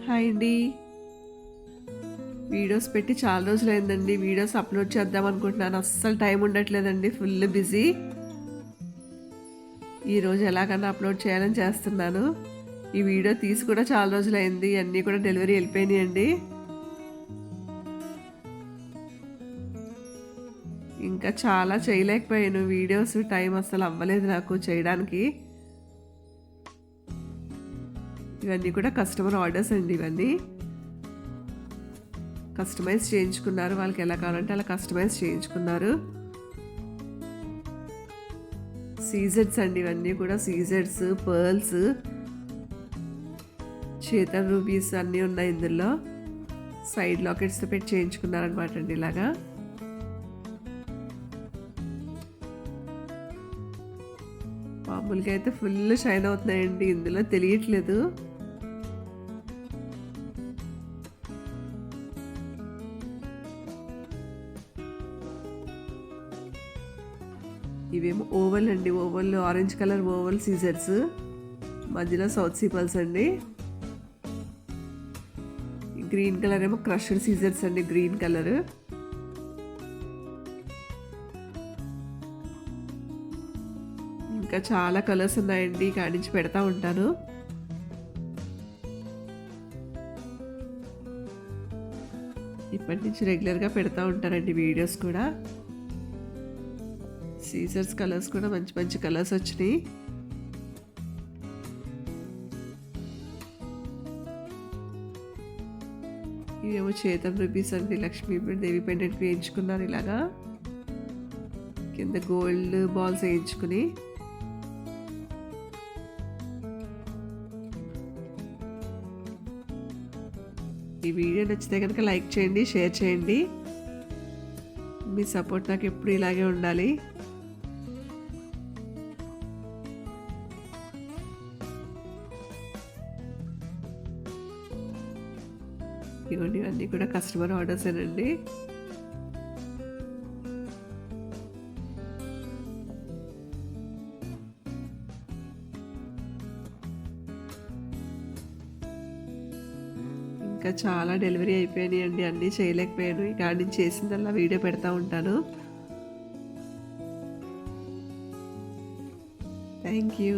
Hi అండి. Videos పెట్టి చాలా రోజులైందండి. వీడియోస్ అప్లోడ్ చేద్దాం అనుకుంటున్నాను. అస్సలు టైం ఉండట్లేదండి. Full busy. ఈరోజు ఎలాగన్నా అప్లోడ్ చేయాలని చేస్తున్నాను. ఈ వీడియో తీసి కూడా చాలా రోజులైంది. అన్నీ కూడా డెలివరీ వెళ్ళిపోయినాయండి. ఇంకా చాలా చేయలేకపోయాను వీడియోస్. టైం అస్సలు అవ్వలేదు నాకు చేయడానికి. ఇవన్నీ కూడా కస్టమర్ ఆర్డర్స్ అండి. ఇవన్నీ కస్టమైజ్ చేయించుకున్నారు. వాళ్ళకి ఎలా కావాలంటే అలా కస్టమైజ్ చేయించుకున్నారు. సీజెడ్స్ అండి. ఇవన్నీ కూడా సీజెడ్స్, పర్ల్స్, చేతన్ రూబీస్ అన్నీ ఉన్నాయి ఇందులో. సైడ్ లాకెట్స్తో పెట్టి చేయించుకున్నారనమాట అండి. ఇలాగా మామూలుగా అయితే ఫుల్ షైన్ అవుతున్నాయండి. ఇందులో తెలియట్లేదు. ఇవేమో ఓవల్ అండి. Oval orange colour oval seizures, మధ్యలో సౌత్ సీ పల్స్ అండి. గ్రీన్ కలర్ ఏమో క్రష్డ్ సీజర్స్ అండి. Green colour. ఇంకా చాలా కలర్స్ ఉన్నాయండి. కాడించి పెడతా ఉంటాను. ఇప్పటి నుంచి రెగ్యులర్గా పెడతా ఉంటారండి వీడియోస్ కూడా. సీజర్స్ కలర్స్ కూడా మంచి మంచి కలర్స్ వచ్చినాయి. ఇవేమో చేతన్ రూపీస్ అండి. లక్ష్మీదేవి పెండెంట్ వేయించుకున్నాను ఇలాగా. కింద గోల్డ్ బాల్స్ వేయించుకుని. ఈ వీడియో నచ్చితే కనుక లైక్ చేయండి, షేర్ చేయండి. మీ సపోర్ట్ నాకు ఎప్పుడు ఇలాగే ఉండాలి. ఇవన్నీ అన్నీ కూడా కస్టమర్ ఆర్డర్స్ ఏనండి. ఇంకా చాలా డెలివరీ అయిపోయినాయి అండి. అన్నీ చేయలేకపోయాను. ఇక నుంచి చేసిందల్లా వీడియో పెడతా ఉంటాను. Thank you.